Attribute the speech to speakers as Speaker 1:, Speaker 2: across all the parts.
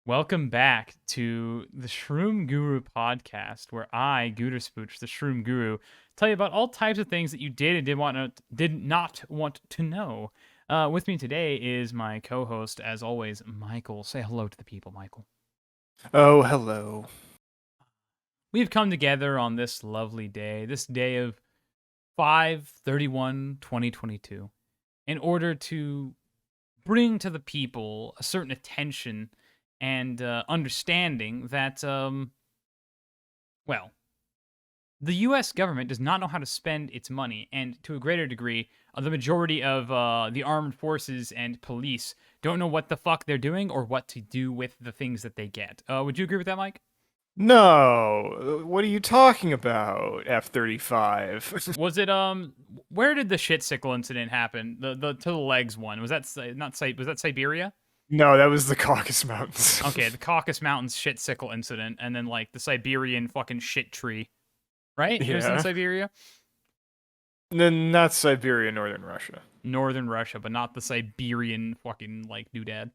Speaker 1: Welcome back to the Shroom Guru podcast, where I, Gooterspooch, the Shroom Guru, tell you about all types of things that you did and did not want to know. With me today is my co-host, as always, Michael. Say hello to the people, Michael.
Speaker 2: Oh, hello.
Speaker 1: We've come together on this lovely day, this day of 5/31/2022, in order to bring to the people a certain attention and understanding that, well, the U.S. government does not know how to spend its money, and to a greater degree, the majority of the armed forces and police don't know what the fuck they're doing or what to do with the things that they get. Would you agree with that, Mike?
Speaker 2: No, what are you talking about, F-35?
Speaker 1: Was it where did the shit sickle incident happen? The to the legs one was that not was that Siberia?
Speaker 2: No, that was the Caucasus Mountains.
Speaker 1: Okay, the Caucasus Mountains shit sickle incident, and then like the Siberian fucking shit tree, right? It was in
Speaker 2: Yeah.
Speaker 1: Siberia,
Speaker 2: Then not Siberia, northern Russia.
Speaker 1: northern Russia, but not the Siberian fucking like doodad.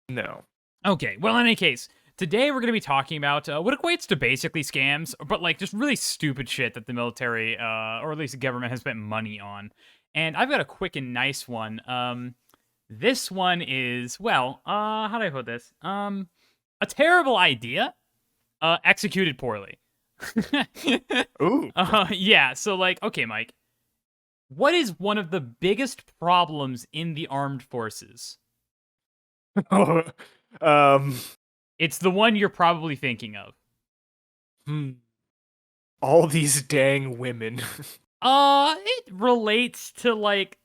Speaker 2: No.
Speaker 1: Okay, well, in any case, today we're going to be talking about what equates to basically scams, but like just really stupid shit that the military, or at least the government, has spent money on. And I've got a quick and nice one. This one is, well, how do I put this? A terrible idea, executed poorly.
Speaker 2: Ooh.
Speaker 1: Yeah, so like, okay, Mike, what is one of the biggest problems in the armed forces?
Speaker 2: um.
Speaker 1: It's the one you're probably thinking of.
Speaker 2: Hmm. All these dang women.
Speaker 1: It relates to like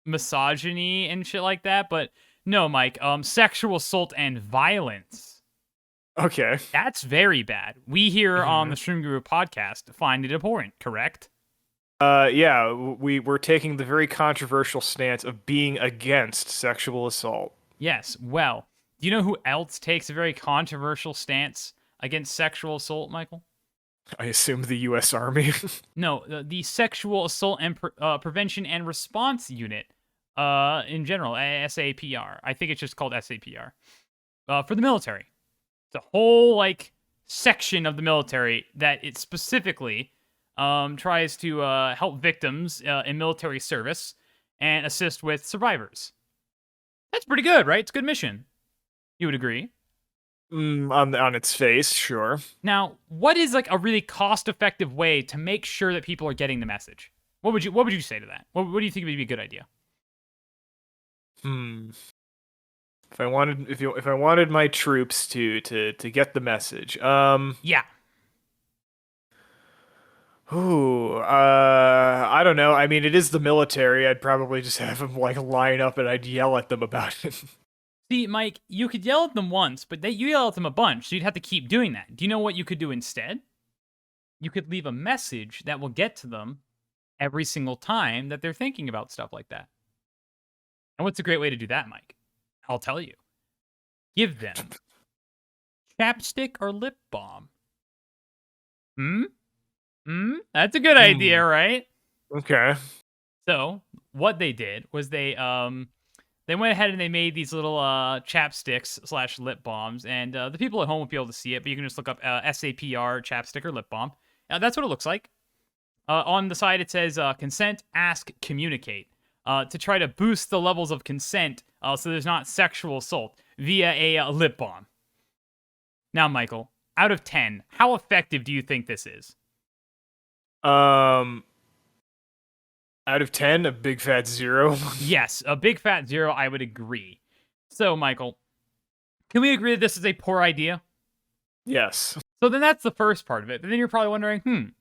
Speaker 1: misogyny and shit like that, but no, Mike, sexual assault and violence.
Speaker 2: Okay.
Speaker 1: That's very bad. We here on the
Speaker 2: Mhm.
Speaker 1: Stream Guru podcast find it abhorrent, correct?
Speaker 2: Yeah, we're taking the very controversial stance of being against sexual assault.
Speaker 1: Yes. Well, do you know who else takes a very controversial stance against sexual assault, Michael?
Speaker 2: I assume the U.S. Army.
Speaker 1: No, the Sexual Assault and Prevention and Response Unit, in general, SAPR. I think it's just called SAPR. For the military, it's a whole like section of the military that it specifically tries to help victims in military service and assist with survivors. That's pretty good, right? It's a good mission. You would agree.
Speaker 2: On its face, sure.
Speaker 1: Now, what is like a really cost-effective way to make sure that people are getting the message? What would you say to that? What do you think would be a good idea?
Speaker 2: Hmm. If I wanted my troops to get the message,
Speaker 1: Yeah.
Speaker 2: I don't know. I mean, it is the military. I'd probably just have them like line up and I'd yell at them about it.
Speaker 1: See, Mike, you could yell at them once, but you yell at them a bunch, so you'd have to keep doing that. Do you know what you could do instead? You could leave a message that will get to them every single time that they're thinking about stuff like that. And what's a great way to do that, Mike? I'll tell you. Give them chapstick or lip balm. Hmm? Hmm? That's a good idea, right?
Speaker 2: Okay.
Speaker 1: So what they did was they went ahead and they made these little chapsticks slash lip balms, and the people at home won't be able to see it, but you can just look up SAPR chapstick or lip balm. That's what it looks like. On the side it says consent, ask, communicate, to try to boost the levels of consent, so there's not sexual assault via a lip balm. Now, Michael, out of 10, how effective do you think this is?
Speaker 2: Um, out of 10, a big fat 0.
Speaker 1: Yes, a big fat 0, I would agree. So, Michael, can we agree that this is a poor idea?
Speaker 2: Yes.
Speaker 1: So then that's the first part of it. But then you're probably wondering,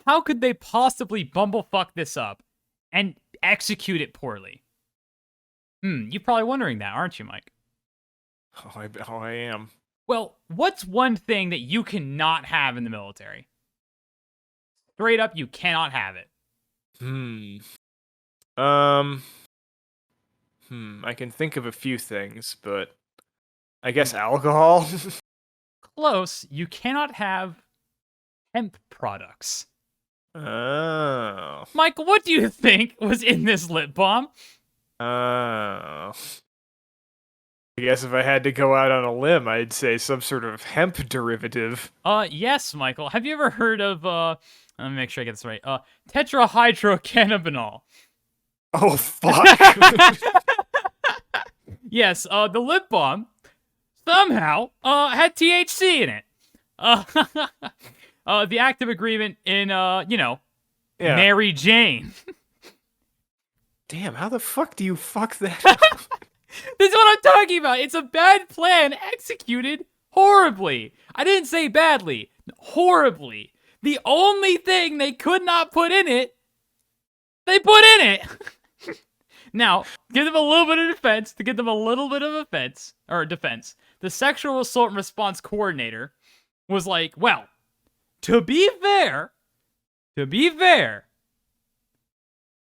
Speaker 1: how could they possibly bumblefuck this up and execute it poorly? You're probably wondering that, aren't you, Mike?
Speaker 2: I am.
Speaker 1: Well, what's one thing that you cannot have in the military? Straight up, you cannot have it.
Speaker 2: Hmm. Um. I can think of a few things, but I guess alcohol.
Speaker 1: Close. You cannot have hemp products.
Speaker 2: Oh.
Speaker 1: Michael, what do you think was in this lip balm?
Speaker 2: Oh. I guess if I had to go out on a limb, I'd say some sort of hemp derivative.
Speaker 1: Yes, Michael. Have you ever heard of let me make sure I get this right. Tetrahydrocannabinol.
Speaker 2: Oh fuck!
Speaker 1: Yes, the lip balm somehow had THC in it. Uh, the active agreement in
Speaker 2: Yeah.
Speaker 1: Mary Jane.
Speaker 2: Damn, how the fuck do you fuck that up?
Speaker 1: This is what I'm talking about. It's a bad plan executed horribly. I didn't say badly, horribly. The only thing they could not put in it, they put in it. Now, give them a little bit of defense, to give them a little bit of offense, or defense. The sexual assault and response coordinator was like, well, to be fair,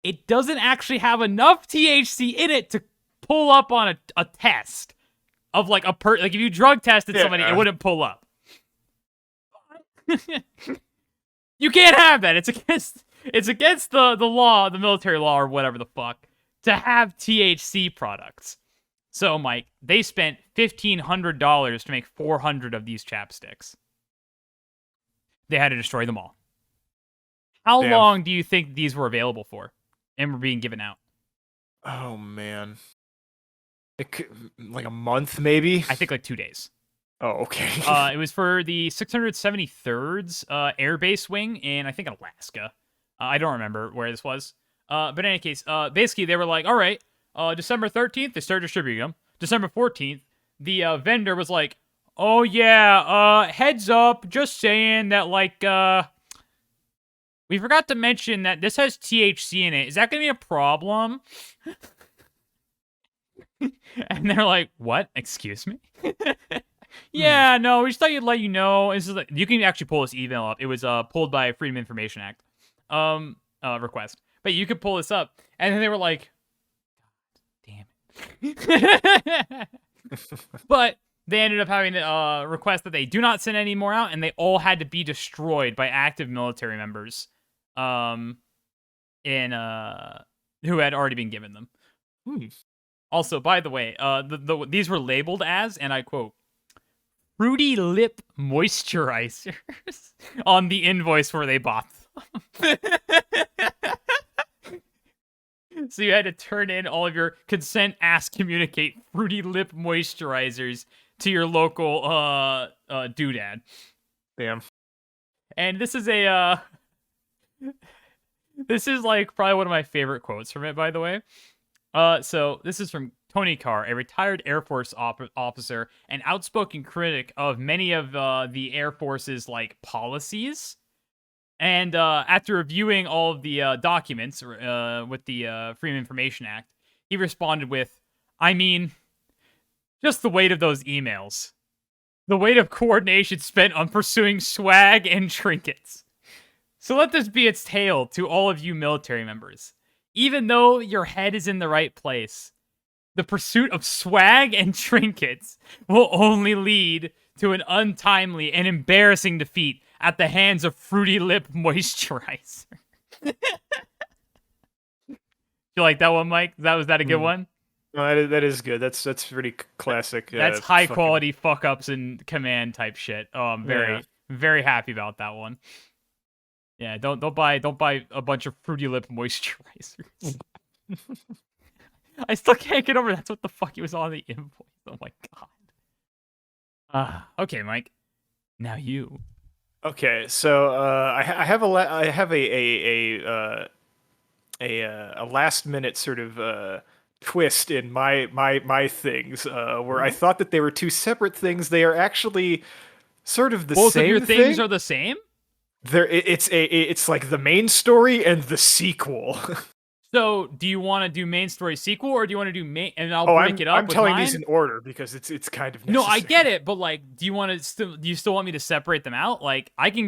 Speaker 1: it doesn't actually have enough THC in it to pull up on a test of like like if you drug tested somebody, it wouldn't pull up. You can't have that. It's against the law, the military law or whatever the fuck, to have THC products. So, Mike, they spent $1,500 to make 400 of these chapsticks. They had to destroy them all. How
Speaker 2: Damn.
Speaker 1: long do you think these were available for and were being given out?
Speaker 2: Oh man. Like a month, maybe?
Speaker 1: I think like 2 days.
Speaker 2: Oh, okay.
Speaker 1: It was for the 673rd Air Base Wing in, I think, Alaska. I don't remember where this was. But in any case, basically they were like, all right, December 13th, they started distributing them. December 14th, the vendor was like, oh yeah, heads up, just saying that, like, we forgot to mention that this has THC in it. Is that going to be a problem? And they're like, what? Excuse me? Yeah, no, we just thought you'd let you know. This is like, you can actually pull this email up. It was pulled by Freedom of Information Act request. But you could pull this up. And then they were like, damn it. But they ended up having a request that they do not send any more out, and they all had to be destroyed by active military members who had already been given them. Also, by the way, these were labeled as, and I quote, Fruity Lip Moisturizers on the invoice where they bought them. So you had to turn in all of your consent, ask, communicate Fruity Lip Moisturizers to your local doodad.
Speaker 2: Damn.
Speaker 1: And this is this is like probably one of my favorite quotes from it, by the way. So this is from Tony Carr, a retired Air Force officer and outspoken critic of many of the Air Force's like policies. And after reviewing all of the documents with the Freedom of Information Act, he responded with, I mean, just the weight of those emails. The weight of coordination spent on pursuing swag and trinkets. So let this be its tale to all of you military members. Even though your head is in the right place, the pursuit of swag and trinkets will only lead to an untimely and embarrassing defeat at the hands of Fruity Lip Moisturizer. You like that one, Mike? Was that a good one?
Speaker 2: No, that is good. That's pretty classic.
Speaker 1: That's high quality fuck ups and command type shit. Oh, I'm very happy about that one. Yeah, don't buy a bunch of Fruity Lip Moisturizers. I still can't get over that's what the fuck it was on the invoice. Oh my god. Okay, Mike. Now you.
Speaker 2: Okay, so I have a last minute sort of twist in my things where I thought that they were two separate things. They are actually sort of the
Speaker 1: Both
Speaker 2: same
Speaker 1: of your
Speaker 2: thing.
Speaker 1: things are the same?
Speaker 2: It's like the main story and the sequel.
Speaker 1: So, do you want to do main story sequel, or do you want to do main? And I'll break it up.
Speaker 2: I'm telling these in order because it's kind of necessary.
Speaker 1: No, I get it, but like, do you still want me to separate them out? Like, I can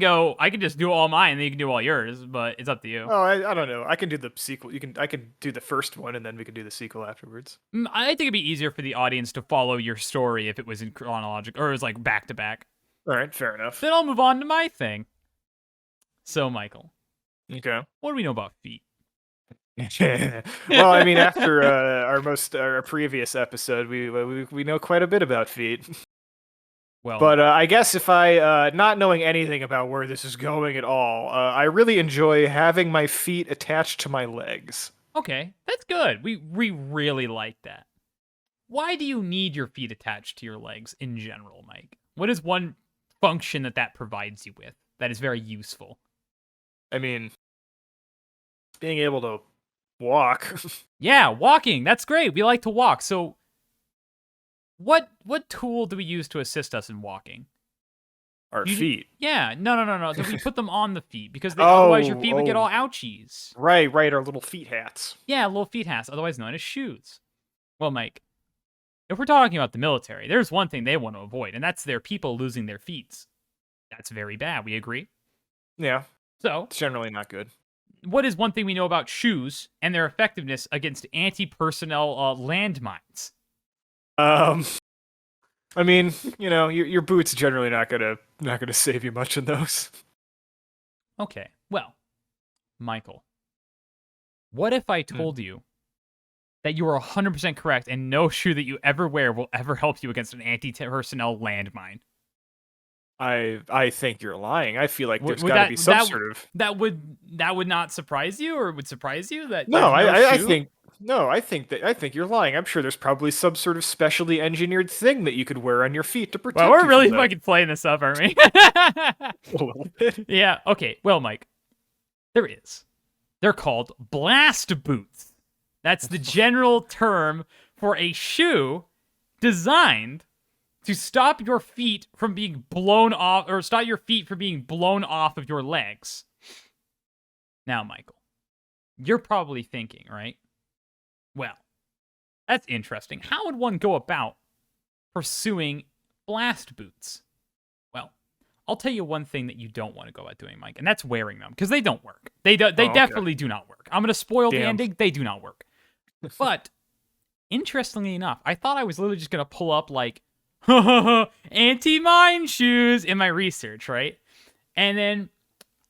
Speaker 1: just do all mine, and then you can do all yours, but it's up to you.
Speaker 2: Oh, I don't know. I can do the sequel. I can do the first one, and then we can do the sequel afterwards.
Speaker 1: I think it'd be easier for the audience to follow your story if it was in chronological, or it was like back to back.
Speaker 2: All right, fair enough.
Speaker 1: Then I'll move on to my thing. So, Michael.
Speaker 2: Okay.
Speaker 1: What do we know about feet?
Speaker 2: Well, I mean, after our previous episode, we know quite a bit about feet.
Speaker 1: Well,
Speaker 2: But I guess if I, not knowing anything about where this is going at all, I really enjoy having my feet attached to my legs.
Speaker 1: okay, that's good. We really like that. Why do you need your feet attached to your legs in general, Mike? What is one function that provides you with that is very useful?
Speaker 2: I mean, being able to walk.
Speaker 1: Yeah, walking. That's great. We like to walk. So what tool do we use to assist us in walking?
Speaker 2: Our feet.
Speaker 1: Yeah, no. Do we put them on the feet because
Speaker 2: Oh,
Speaker 1: otherwise your feet would get
Speaker 2: oh,
Speaker 1: all ouchies?
Speaker 2: right, our little feet hats.
Speaker 1: Yeah, little feet hats, otherwise known as shoes. Well, Mike, if we're talking about the military, there's one thing they want to avoid, and that's their people losing their feet. That's very bad. We agree.
Speaker 2: Yeah,
Speaker 1: So,
Speaker 2: it's generally not good.
Speaker 1: what is one thing we know about shoes and their effectiveness against anti-personnel landmines?
Speaker 2: Um, I mean, your boots generally not gonna save you much in those.
Speaker 1: Okay, well, Michael, what if I
Speaker 2: Hmm.
Speaker 1: told you that you are 100% correct and no shoe that you ever wear will ever help you against an anti-personnel landmine?
Speaker 2: I think you're lying. I feel like there's
Speaker 1: Would
Speaker 2: got to
Speaker 1: that
Speaker 2: be some sort of.
Speaker 1: that would not surprise you, or would surprise you that
Speaker 2: No,
Speaker 1: there's no
Speaker 2: I
Speaker 1: shoe?
Speaker 2: think no, I think you're lying. I'm sure there's probably some sort of specially engineered thing that you could wear on your feet to
Speaker 1: Well,
Speaker 2: protect
Speaker 1: we're
Speaker 2: you
Speaker 1: really
Speaker 2: from that.
Speaker 1: fucking playing this up, aren't we?
Speaker 2: A little bit.
Speaker 1: Yeah. Okay. Well, Mike, there is. They're called blast boots. That's the general term for a shoe designed to stop your feet from being blown off, or stop your feet from being blown off of your legs. Now, Michael, you're probably thinking, right? Well, that's interesting. How would one go about pursuing blast boots? Well, I'll tell you one thing that you don't want to go about doing, Mike, and that's wearing them, because they don't work. They
Speaker 2: Oh, okay.
Speaker 1: definitely do not work. I'm going to spoil the
Speaker 2: Damn.
Speaker 1: ending. They do not work. But interestingly enough, I thought I was literally just going to pull up like anti-mine shoes in my research, right? And then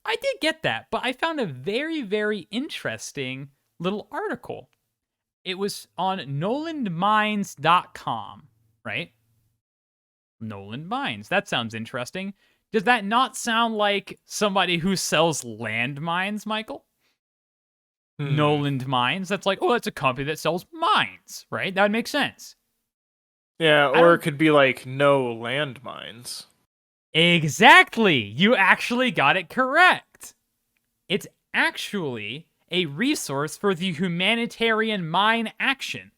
Speaker 1: I did get that, but I found a very, very interesting little article. It was on nolandmines.com, right? Noland Mines. That sounds interesting. Does that not sound like somebody who sells landmines, Michael? Noland Mines. That's like, oh, that's a company that sells mines, right? That would make sense.
Speaker 2: Yeah,
Speaker 1: I
Speaker 2: or
Speaker 1: don't-
Speaker 2: it could be like no landmines.
Speaker 1: Exactly. You actually got it correct. It's actually a resource for the humanitarian mine action.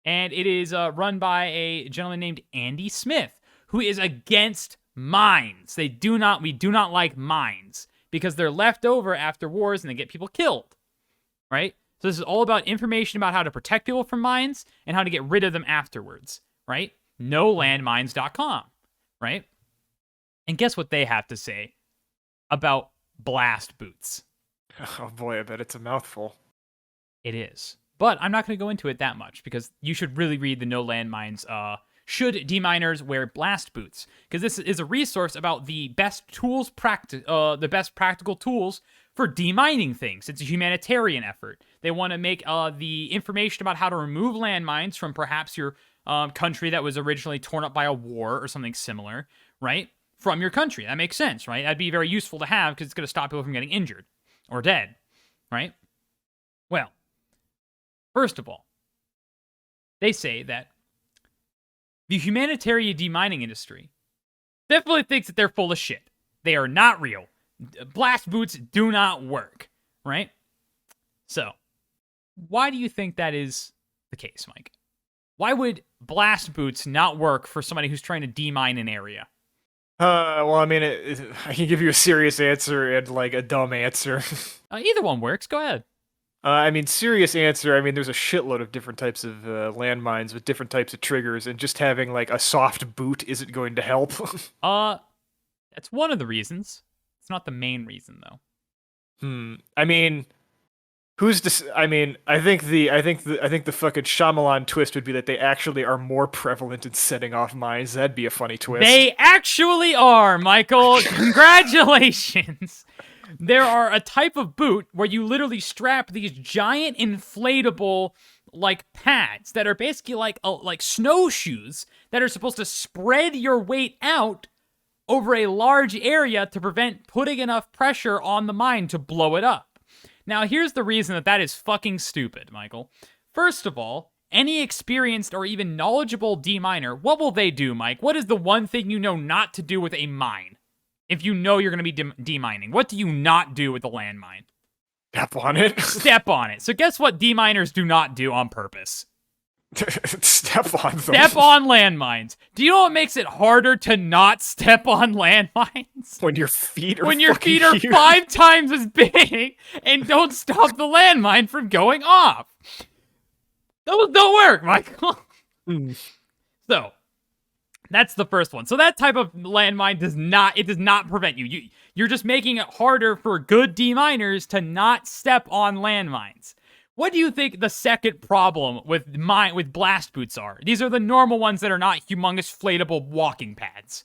Speaker 1: And it is run by a gentleman named Andy Smith, who is against mines. We do not like mines because they're left over after wars and they get people killed, right? So this is all about information about how to protect people from mines and how to get rid of them afterwards, right? NoLandmines.com, right? And guess what they have to say about blast boots?
Speaker 2: Oh boy, I bet it's a mouthful.
Speaker 1: It is. But I'm not going to go into it that much because you should really read the No Landmines Should Deminers Wear Blast Boots? Because this is a resource about the best the best practical tools for demining things. It's a humanitarian effort. They want to make the information about how to remove landmines from perhaps your country that was originally torn up by a war or something similar, right? From your country. That makes sense, right? That'd be very useful to have because it's going to stop people from getting injured or dead, right? Well, first of all, they say that the humanitarian demining industry definitely thinks that they're full of shit. They are not real. Blast boots do not work, right? So, why do you think that is the case, Mike? Why would blast boots not work for somebody who's trying to demine an area?
Speaker 2: Well, I mean, I can give you a serious answer and like a dumb answer.
Speaker 1: Either one works. Go ahead.
Speaker 2: I mean, serious answer. I mean, there's a shitload of different types of landmines with different types of triggers, and just having like a soft boot isn't going to help.
Speaker 1: That's one of the reasons. It's not the main reason, though.
Speaker 2: I mean, who's to? I mean, I think the fucking Shyamalan twist would be that they actually are more prevalent in setting off mines. That'd be a funny twist.
Speaker 1: They actually are, Michael. Congratulations. There are a type of boot where you literally strap these giant inflatable like pads that are basically like snowshoes that are supposed to spread your weight out over a large area to prevent putting enough pressure on the mine to blow it up. Now, here's the reason that is fucking stupid, Michael. First of all, any experienced or even knowledgeable deminer, what will they do, Mike? What is the one thing you know not to do with a mine? If you know you're going to be demining, what do you not do with a landmine?
Speaker 2: Step on it.
Speaker 1: Step on it. So guess what deminers do not do on purpose?
Speaker 2: Step on them.
Speaker 1: Step on landmines. Do you know what makes it harder to not step on landmines?
Speaker 2: When your feet are
Speaker 1: when your feet are
Speaker 2: huge.
Speaker 1: 5 times as big and don't stop the landmine from going off. Those don't work, Michael. So, that's the first one. So that type of landmine does not prevent you. You're just making it harder for good deminers to not step on landmines. What do you think the second problem with blast boots are? These are the normal ones that are not humongous inflatable walking pads.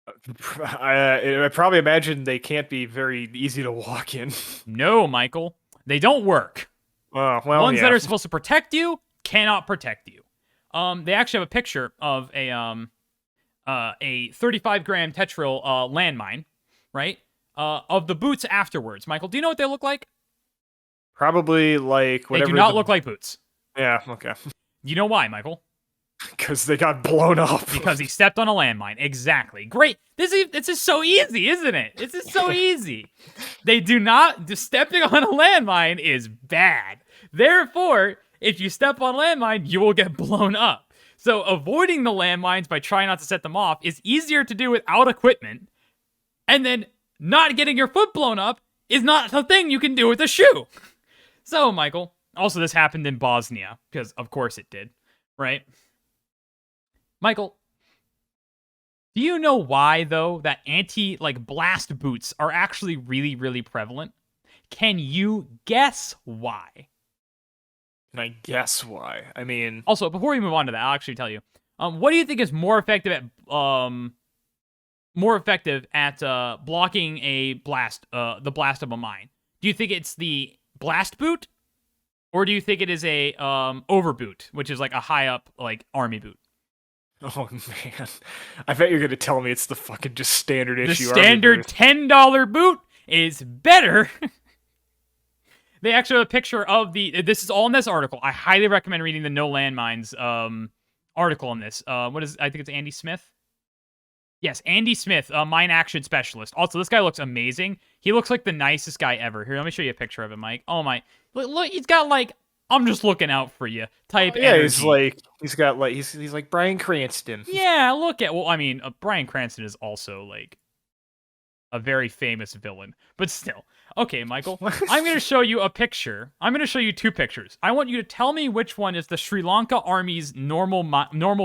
Speaker 2: I probably imagine they can't be very easy to walk in.
Speaker 1: No, Michael. They don't work.
Speaker 2: Well,
Speaker 1: Ones
Speaker 2: yeah.
Speaker 1: that are supposed to protect you cannot protect you. They actually have a picture of a 35-gram Tetril landmine, right? Of the boots afterwards. Michael, do you know what they look like?
Speaker 2: Probably like whatever.
Speaker 1: They do not look like boots.
Speaker 2: Yeah, okay.
Speaker 1: You know why, Michael?
Speaker 2: Because they got blown up.
Speaker 1: Because he stepped on a landmine. Exactly. Great. This is so easy, isn't it? This is so easy. They do not. Stepping on a landmine is bad. Therefore, if you step on a landmine, you will get blown up. So avoiding the landmines by trying not to set them off is easier to do without equipment. And then not getting your foot blown up is not a thing you can do with a shoe. So, Michael, also this happened in Bosnia, because of course it did, right? Michael, do you know why, though, that blast boots are actually really, really prevalent? Can you guess why?
Speaker 2: Can I guess why? I mean...
Speaker 1: Also, before we move on to that, I'll actually tell you. What do you think is more effective at blocking a blast, the blast of a mine? Do you think it's the blast boot? Or do you think it is a overboot, which is like a high up like army boot?
Speaker 2: Oh man, I bet you're gonna tell me it's the fucking just standard issue.
Speaker 1: The standard $10 boot is better. They actually have a picture of this is all in this article. I highly recommend reading the No Landmines article on this. I think it's Andy Smith. Yes, Andy Smith, mine action specialist. Also, this guy looks amazing. He looks like the nicest guy ever. Here, let me show you a picture of him, Mike. Oh my, look, he's got like, I'm just looking out for you type
Speaker 2: yeah,
Speaker 1: energy.
Speaker 2: he's like Bryan Cranston.
Speaker 1: Yeah, well, I mean, Bryan Cranston is also like a very famous villain, but still. Okay, Michael, I'm going to show you a picture. I'm going to show you 2 pictures. I want you to tell me which one is the Sri Lanka Army's normal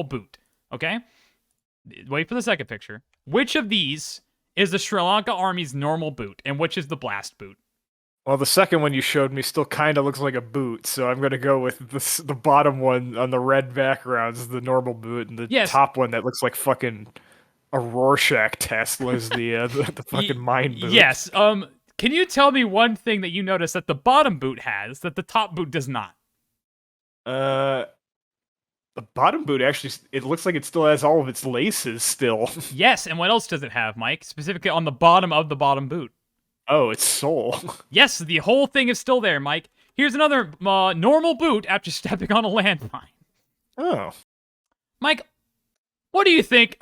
Speaker 1: boot, okay? Wait for the second picture. Which of these is the Sri Lanka Army's normal boot, and which is the blast boot?
Speaker 2: Well, the second one you showed me still kind of looks like a boot, so I'm going to go with the bottom one on the red background is the normal boot, and the top one that looks like fucking a Rorschach test was the fucking mine boot.
Speaker 1: Yes. Can you tell me one thing that you noticed that the bottom boot has that the top boot does not?
Speaker 2: The bottom boot actually, it looks like it still has all of its laces still.
Speaker 1: Yes, and what else does it have, Mike? Specifically on the bottom of the bottom boot.
Speaker 2: Oh, it's sole.
Speaker 1: Yes, the whole thing is still there, Mike. Here's another normal boot after stepping on a landmine.
Speaker 2: Oh.
Speaker 1: Mike, what do you think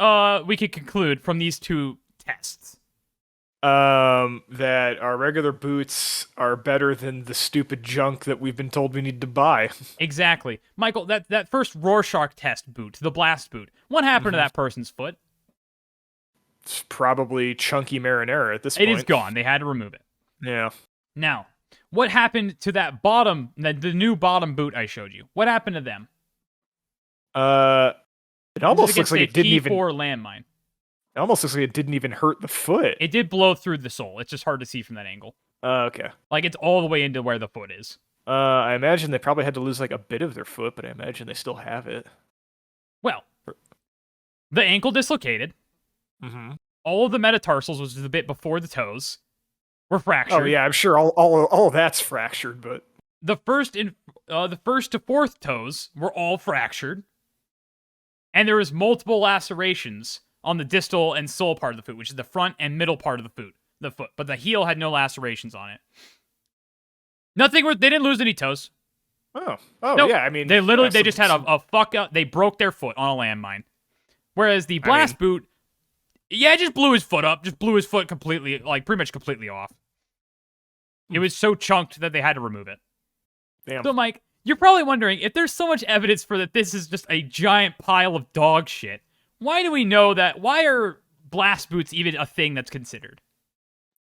Speaker 1: we could conclude from these 2 tests?
Speaker 2: That our regular boots are better than the stupid junk that we've been told we need to buy.
Speaker 1: Exactly. Michael, that first Rorschach test boot, the blast boot, what happened to that person's foot?
Speaker 2: It's probably chunky marinara at this point.
Speaker 1: It is gone. They had to remove it.
Speaker 2: Yeah.
Speaker 1: Now, what happened to that the new bottom boot I showed you? What happened to them?
Speaker 2: It almost looks like it didn't even...
Speaker 1: landmine.
Speaker 2: It almost looks like it didn't even hurt the foot.
Speaker 1: It did blow through the sole. It's just hard to see from that angle.
Speaker 2: Okay.
Speaker 1: Like, it's all the way into where the foot is.
Speaker 2: I imagine they probably had to lose, like, a bit of their foot, but I imagine they still have it.
Speaker 1: Well, the ankle dislocated.
Speaker 2: Mm-hmm.
Speaker 1: All of the metatarsals, which is the bit before the toes. were fractured.
Speaker 2: Oh yeah, I'm sure all of that's fractured, but
Speaker 1: the first to fourth toes were all fractured, and there was multiple lacerations on the distal and sole part of the foot, which is the front and middle part of the foot. But the heel had no lacerations on it. Nothing. They didn't lose any toes.
Speaker 2: Oh,
Speaker 1: nope.
Speaker 2: Yeah. I mean,
Speaker 1: they just had a fuck up. They broke their foot on a landmine. Whereas the blast boot, just blew his foot up. Just blew his foot completely, like pretty much completely off. It was so chunked that they had to remove it.
Speaker 2: Damn.
Speaker 1: So, Mike, you're probably wondering if there's so much evidence for that this is just a giant pile of dog shit. Why do we know that? Why are blast boots even a thing that's considered?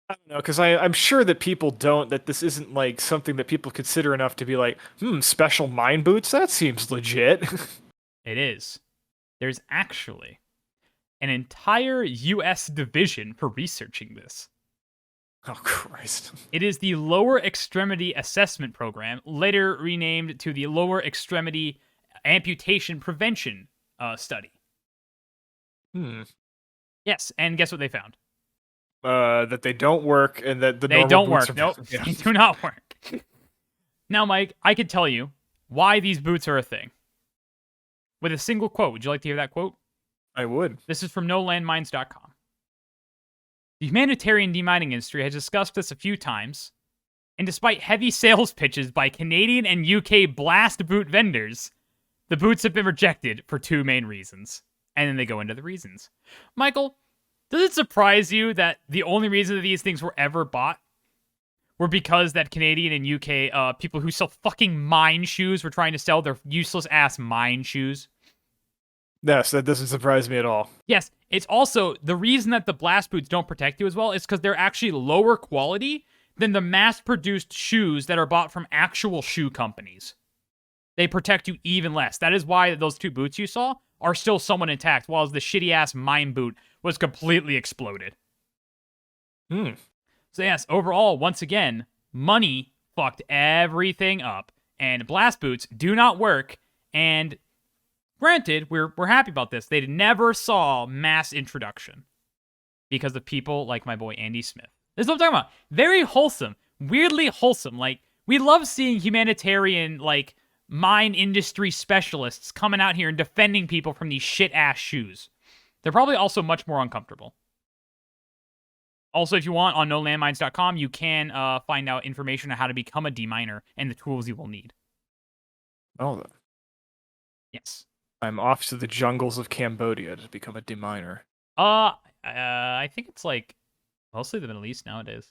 Speaker 2: I don't know, because I'm sure that people that this isn't like something that people consider enough to be like, special mine boots? That seems legit.
Speaker 1: It is. There's actually an entire U.S. division for researching this.
Speaker 2: Oh, Christ.
Speaker 1: It is the Lower Extremity Assessment Program, later renamed to the Lower Extremity Amputation Prevention Study. Yes, and guess what they found?
Speaker 2: That they don't work, and that
Speaker 1: they don't work. Nope, they do not work. Now, Mike, I could tell you why these boots are a thing with a single quote. Would you like to hear that quote?
Speaker 2: I would.
Speaker 1: This is from NoLandMines.com. The humanitarian demining industry has discussed this a few times, and despite heavy sales pitches by Canadian and UK blast boot vendors, the boots have been rejected for two main reasons. And then they go into the reasons. Michael, does it surprise you that the only reason that these things were ever bought were because that Canadian and UK people who sell fucking mine shoes were trying to sell their useless ass mine shoes?
Speaker 2: Yes, that doesn't surprise me at all.
Speaker 1: Yes, it's also the reason that the blast boots don't protect you as well is because they're actually lower quality than the mass-produced shoes that are bought from actual shoe companies. They protect you even less. That is why those two boots you saw are still somewhat intact, while the shitty-ass mine boot was completely exploded. So yes, overall, once again, money fucked everything up, and blast boots do not work, and granted, we're happy about this. They never saw mass introduction because of people like my boy Andy Smith. This is what I'm talking about. Very wholesome. Weirdly wholesome. Like, we love seeing humanitarian, like, mine industry specialists coming out here and defending people from these shit-ass shoes. They're probably also much more uncomfortable. Also, if you want, on nolandmines.com, you can find out information on how to become a deminer and the tools you will need.
Speaker 2: Oh.
Speaker 1: Yes.
Speaker 2: I'm off to the jungles of Cambodia to become a deminer.
Speaker 1: I think it's, like, mostly the Middle East nowadays.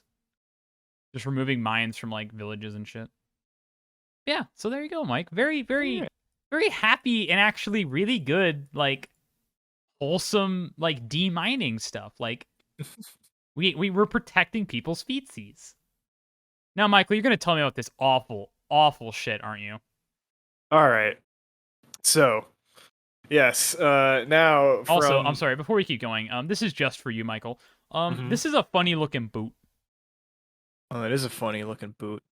Speaker 1: Just removing mines from, like, villages and shit. Yeah, so there you go, Mike. Very, very, very happy and actually really good, like, wholesome, like, demining stuff. Like, we were protecting people's feetsies. Now, Michael, you're going to tell me about this awful, awful shit, aren't you?
Speaker 2: All right. So, yes, now from...
Speaker 1: Also, I'm sorry, before we keep going, this is just for you, Michael. This is a funny-looking boot.
Speaker 2: Oh, it is a funny-looking boot.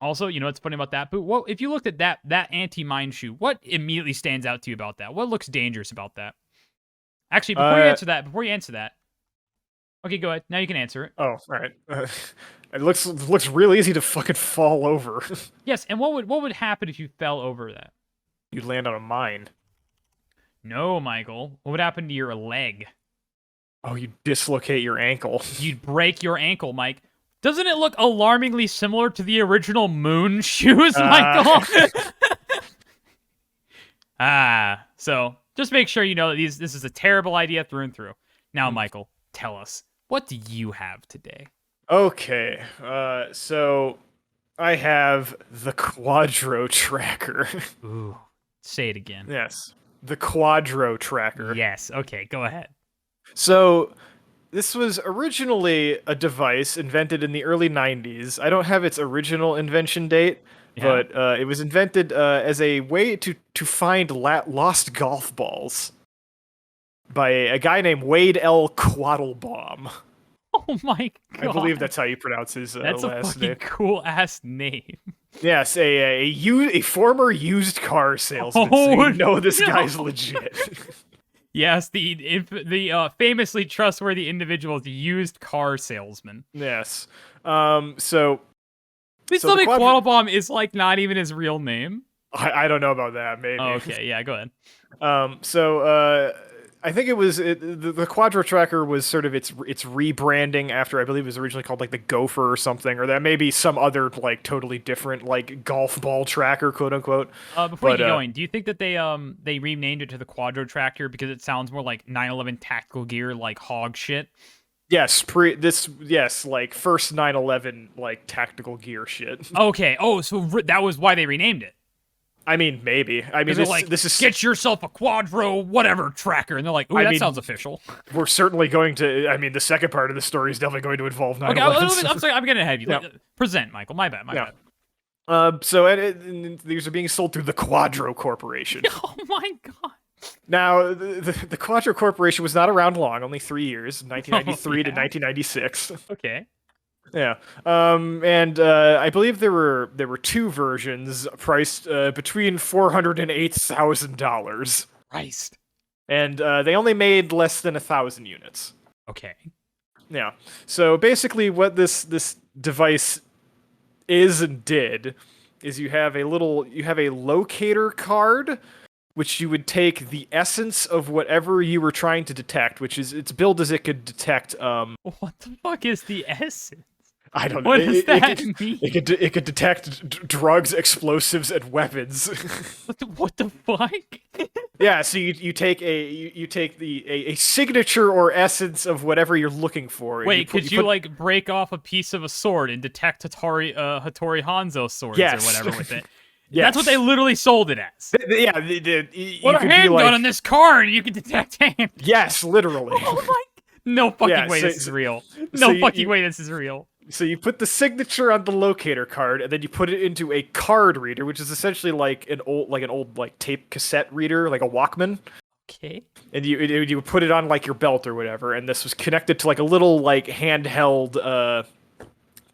Speaker 1: Also, you know what's funny about that boot? Well, if you looked at that anti-mine shoe, what immediately stands out to you about that? What looks dangerous about that? Actually, before you answer that, okay, go ahead. Now you can answer it.
Speaker 2: Oh, all right. It looks real easy to fucking fall over.
Speaker 1: Yes, and what would happen if you fell over that?
Speaker 2: You'd land on a mine.
Speaker 1: No, Michael. What would happen to your leg?
Speaker 2: Oh, you'd dislocate your ankle.
Speaker 1: You'd break your ankle, Mike. Doesn't it look alarmingly similar to the original moon shoes, Michael? So just make sure you know that this is a terrible idea through and through. Now, Michael, tell us, what do you have today?
Speaker 2: Okay, so I have the Quadro tracker.
Speaker 1: Ooh, say it again.
Speaker 2: Yes, the Quadro tracker.
Speaker 1: Yes, okay, go ahead.
Speaker 2: So... this was originally a device invented in the early 90s. I don't have its original invention date, but it was invented as a way to find lost golf balls by a guy named Wade L. Quattlebaum.
Speaker 1: Oh my god.
Speaker 2: I believe that's how you pronounce his last name.
Speaker 1: That's a fucking cool-ass name.
Speaker 2: Yes, a former used car salesman, so you know this guy's legit.
Speaker 1: Yes, the famously trustworthy individual, the used car salesman.
Speaker 2: Yes.
Speaker 1: Please tell me Quadro Bomb is like not even his real name.
Speaker 2: I don't know about that. Maybe.
Speaker 1: Oh, okay, yeah, go ahead.
Speaker 2: I think it was the Quadro tracker was sort of its rebranding after I believe it was originally called like the Gopher or something, or that may be some other like totally different like golf ball tracker, quote unquote.
Speaker 1: Before you get going, do you think that they renamed it to the Quadro Tractor because it sounds more like 911 tactical gear, like hog shit?
Speaker 2: Yes, like first 911 like tactical gear shit.
Speaker 1: Okay. Oh, so that was why they renamed it.
Speaker 2: I mean, maybe. I mean, this is
Speaker 1: get yourself a Quadro whatever tracker, and they're like, "Ooh, that sounds official."
Speaker 2: We're certainly going to. I mean, the second part of the story is definitely going to involve 911.
Speaker 1: Okay, I'm sorry, I'm getting ahead of you.
Speaker 2: Yeah.
Speaker 1: Present, Michael. My bad. My bad.
Speaker 2: These are being sold through the Quadro Corporation.
Speaker 1: Oh my god.
Speaker 2: Now, the Quadro Corporation was not around long, only 3 years, 1993 to 1996.
Speaker 1: Okay.
Speaker 2: Yeah. I believe there were two versions priced between $400 and $8,000.
Speaker 1: Christ.
Speaker 2: And they only made less than 1,000 units.
Speaker 1: Okay.
Speaker 2: Yeah. So basically, what this device is and did is you have a locator card, which you would take the essence of whatever you were trying to detect, which is it's billed as it could detect.
Speaker 1: What the fuck is the essence?
Speaker 2: I don't know.
Speaker 1: What does that mean?
Speaker 2: It could detect drugs, explosives, and weapons.
Speaker 1: What the fuck?
Speaker 2: Yeah, so you take a signature or essence of whatever you're looking for.
Speaker 1: Wait, could you like break off a piece of a sword and detect Hattori Hanzo swords or whatever with it? Yes. That's what they literally sold it as.
Speaker 2: Yeah,
Speaker 1: what a handgun in this car, and you can detect hand.
Speaker 2: Yes, literally.
Speaker 1: Oh my! No fucking way this is real. No fucking way this is real.
Speaker 2: So you put the signature on the locator card, and then you put it into a card reader, which is essentially like an old tape cassette reader, like a Walkman.
Speaker 1: Okay.
Speaker 2: And you put it on like your belt or whatever, and this was connected to like a little like handheld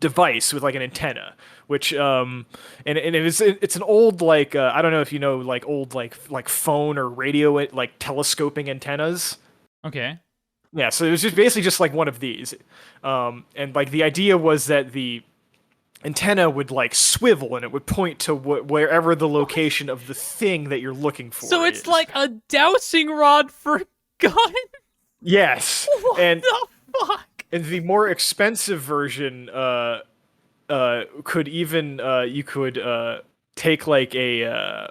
Speaker 2: device with like an antenna, which it's an old like I don't know if you know like old like phone or radio like telescoping antennas.
Speaker 1: Okay.
Speaker 2: Yeah, so it was just basically just like one of these, and like the idea was that the antenna would like swivel and it would point to wherever the location of the thing that you're looking for.
Speaker 1: So it's like a dowsing rod for guns.
Speaker 2: Yes.
Speaker 1: What the fuck?
Speaker 2: And the more expensive version could even you could take like a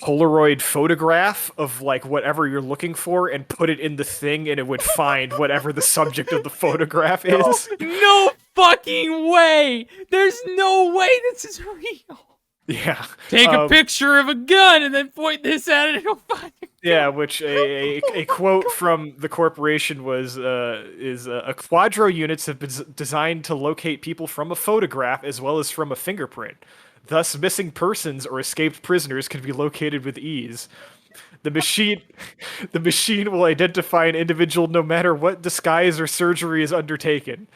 Speaker 2: Polaroid photograph of like whatever you're looking for and put it in the thing, and it would find whatever the subject of the photograph is.
Speaker 1: No fucking way! There's no way this is real.
Speaker 2: Yeah.
Speaker 1: Take a picture of a gun and then point this at it and it'll find it.
Speaker 2: Yeah, which a quote from the corporation was a Quadro units have been designed to locate people from a photograph as well as from a fingerprint. Thus, missing persons or escaped prisoners can be located with ease. The machine will identify an individual no matter what disguise or surgery is undertaken.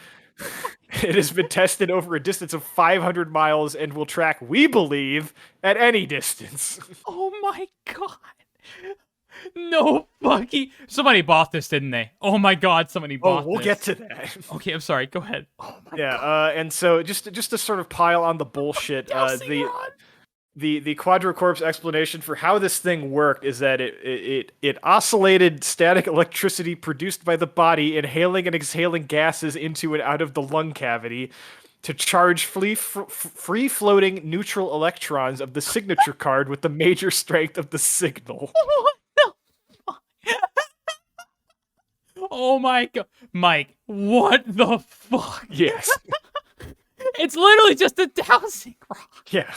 Speaker 2: It has been tested over a distance of 500 miles and will track, we believe, at any distance.
Speaker 1: Oh my god. No fucking... Somebody bought this, didn't they? Oh my god, somebody bought this.
Speaker 2: Oh, we'll get to that.
Speaker 1: Okay, I'm sorry, go ahead. Oh my
Speaker 2: god. And so just to sort of pile on the bullshit, the Quadro Corp's explanation for how this thing worked is that it oscillated static electricity produced by the body, inhaling and exhaling gases into and out of the lung cavity to charge free-floating neutral electrons of the signature card with the major strength of the signal.
Speaker 1: What the fuck? Oh my god. Mike, what the fuck?
Speaker 2: Yes.
Speaker 1: It's literally just a dowsing rod.
Speaker 2: Yeah.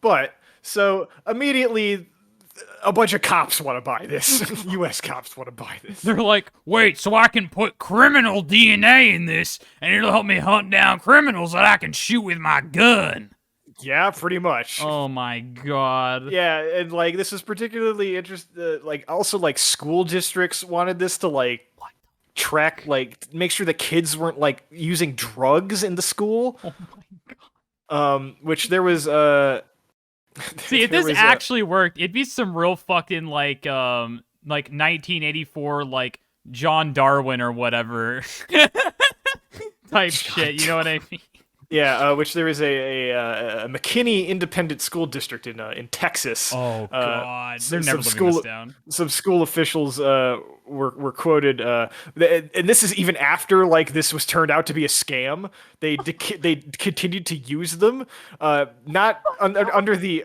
Speaker 2: But, so, immediately, a bunch of cops want to buy this. U.S. cops want to buy this.
Speaker 1: They're like, wait, so I can put criminal DNA in this, and it'll help me hunt down criminals that I can shoot with my gun.
Speaker 2: Yeah, pretty much.
Speaker 1: Oh my god.
Speaker 2: Yeah, and, like, this is particularly interesting, like, also, like, school districts wanted this to, like, track, like, make sure the kids weren't, like, using drugs in the school.
Speaker 1: Oh my god.
Speaker 2: Which there was,
Speaker 1: See, if this actually worked, it'd be some real fucking like 1984 like John Darwin or whatever type shit. You know what I mean?
Speaker 2: Yeah, which there is a McKinney Independent School District in Texas.
Speaker 1: Oh God, they're never living this down.
Speaker 2: Some school officials were quoted, and this is even after like this was turned out to be a scam. They continued to use them, not under the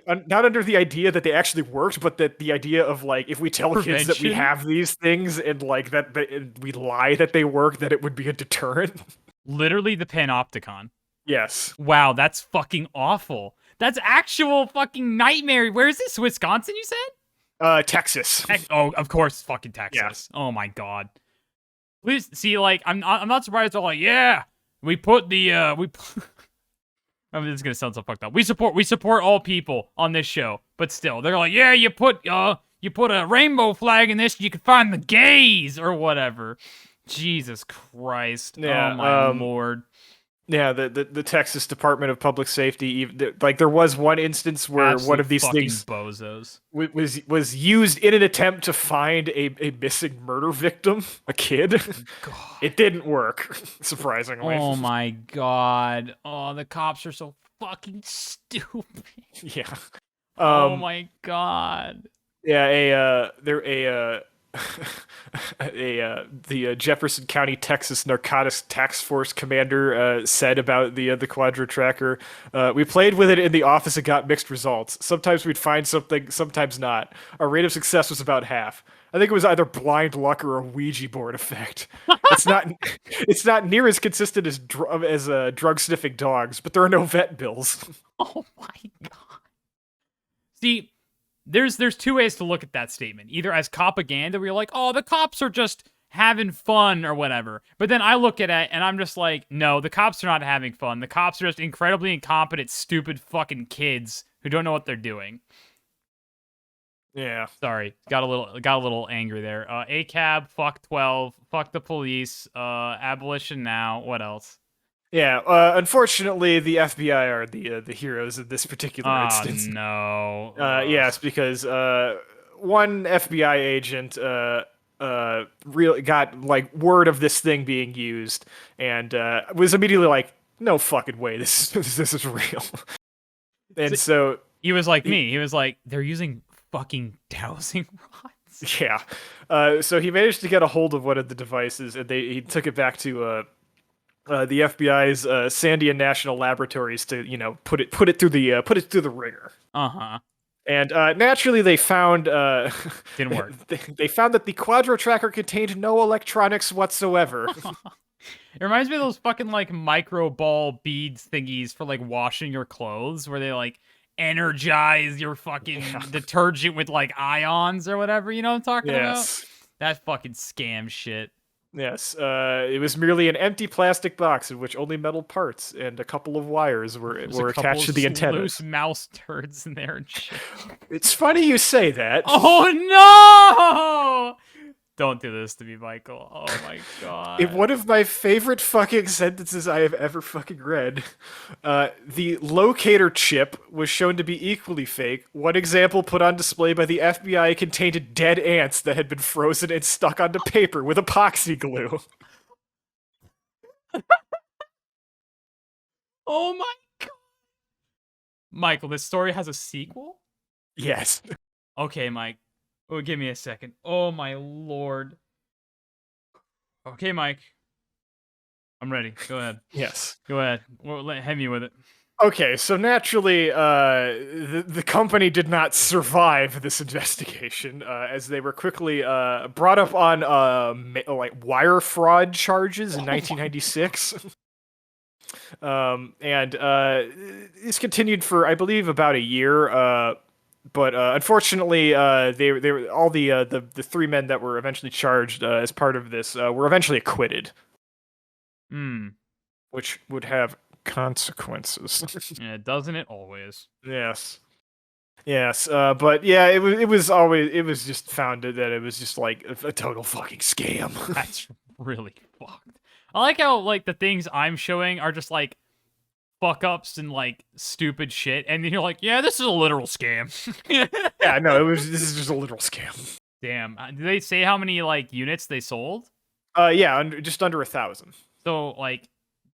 Speaker 2: idea that they actually worked, but that the idea of like if we tell kids that we have these things and like that we lie that they work, that it would be a deterrent.
Speaker 1: Literally the panopticon.
Speaker 2: Yes.
Speaker 1: Wow, that's fucking awful. That's actual fucking nightmare. Where is this? Wisconsin, you said?
Speaker 2: Texas.
Speaker 1: Oh, of course, fucking Texas. Yeah. Oh my God. Please see, like, I'm not surprised. They're like, yeah, we put the I mean, this is gonna sound so fucked up. We support all people on this show, but still, they're like, yeah, you put a rainbow flag in this, you can find the gays or whatever. Jesus Christ.
Speaker 2: Yeah,
Speaker 1: oh my Lord.
Speaker 2: Yeah, the Texas Department of Public Safety, like there was one instance where one of these things
Speaker 1: bozos
Speaker 2: was used in an attempt to find a missing murder victim, a kid. God. It didn't work, surprisingly.
Speaker 1: Oh my God! Oh, the cops are so fucking stupid.
Speaker 2: Yeah.
Speaker 1: Oh my God.
Speaker 2: Yeah, the Jefferson County, Texas Narcotics Task Force commander said about the Quadro tracker. We played with it in the office and got mixed results. Sometimes we'd find something, sometimes not. Our rate of success was about half. I think it was either blind luck or a Ouija board effect. It's not near as consistent as drug sniffing dogs, but there are no vet bills.
Speaker 1: Oh my God. See. There's two ways to look at that statement. Either as propaganda, where you're like, oh, the cops are just having fun or whatever. But then I look at it and I'm just like, no, the cops are not having fun. The cops are just incredibly incompetent, stupid fucking kids who don't know what they're doing.
Speaker 2: Yeah.
Speaker 1: Sorry. Got a little angry there. ACAB, fuck 12, fuck the police, abolition now. What else?
Speaker 2: Yeah, unfortunately, the FBI are the heroes of this particular instance.
Speaker 1: No.
Speaker 2: Yes, because one FBI agent really got like word of this thing being used and was immediately like, "No fucking way, this is real." And so
Speaker 1: he was like me. He was like, "They're using fucking dowsing rods."
Speaker 2: Yeah. So he managed to get a hold of one of the devices, and he took it back to the FBI's Sandia National Laboratories to, put it through the ringer.
Speaker 1: Uh-huh.
Speaker 2: And naturally, they found
Speaker 1: didn't work.
Speaker 2: They found that the Quadro tracker contained no electronics whatsoever.
Speaker 1: It reminds me of those fucking like micro ball beads thingies for like washing your clothes, where they like energize your fucking detergent with like ions or whatever. You know what I'm talking about? That fucking scam shit.
Speaker 2: Yes, it was merely an empty plastic box in which only metal parts and a couple of wires were attached to the antennas.
Speaker 1: Loose mouse turds in there and shit.
Speaker 2: It's funny you say that.
Speaker 1: Oh no! Don't do this to me, Michael. Oh my God.
Speaker 2: In one of my favorite fucking sentences I have ever fucking read, the locator chip was shown to be equally fake. One example put on display by the FBI contained dead ants that had been frozen and stuck onto paper with epoxy glue.
Speaker 1: Oh my God. Michael, this story has a sequel?
Speaker 2: Yes.
Speaker 1: Okay, Mike. Oh, give me a second. Oh my Lord. Okay, Mike. I'm ready. Go ahead.
Speaker 2: Yes.
Speaker 1: Go ahead. Hit me with it.
Speaker 2: Okay, so naturally, the company did not survive this investigation, as they were quickly brought up on like wire fraud charges in 1996. And it's continued for, I believe, about a year. But unfortunately, they were all the three men that were eventually charged as part of this were eventually acquitted. Which would have consequences.
Speaker 1: Yeah, doesn't it always?
Speaker 2: Yes. But yeah, it was just found that it was just like a total fucking scam.
Speaker 1: That's really fucked. I like how like the things I'm showing are just like fuck ups and like stupid shit, and then you're like, yeah, this is a literal scam.
Speaker 2: Yeah, no, this is just a literal scam.
Speaker 1: Damn. Did they say how many like units they sold?
Speaker 2: Yeah, just under 1,000.
Speaker 1: So like,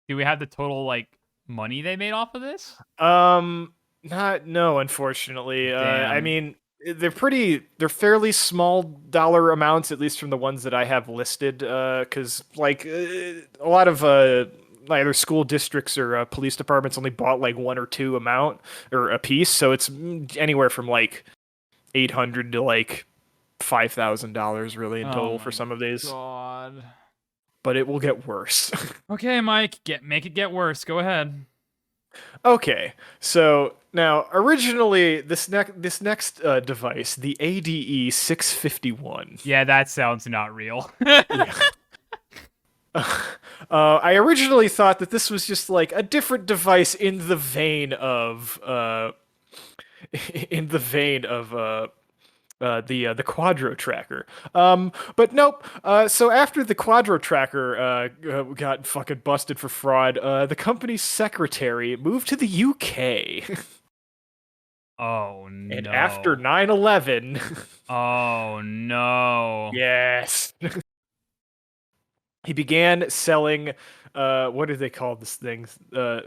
Speaker 1: do we have the total like money they made off of this?
Speaker 2: Not no, unfortunately. I
Speaker 1: Damn.
Speaker 2: mean, they're fairly small dollar amounts, at least from the ones that I have listed. Because like a lot of either school districts or police departments only bought like one or two amount or a piece, so it's anywhere from like 800 to like $5,000 really in total for some of these.
Speaker 1: God.
Speaker 2: But it will get worse.
Speaker 1: Okay, Mike, make it get worse. Go ahead.
Speaker 2: Okay, so now originally this next device, the ADE 651.
Speaker 1: Yeah, that sounds not real.
Speaker 2: Yeah. I originally thought that this was just like a different device in the vein of the Quadro tracker. But nope. So after the Quadro tracker got fucking busted for fraud, the company's secretary moved to the UK.
Speaker 1: Oh no.
Speaker 2: And after 9/11,
Speaker 1: oh no.
Speaker 2: yes, he began selling. What do they call this thing?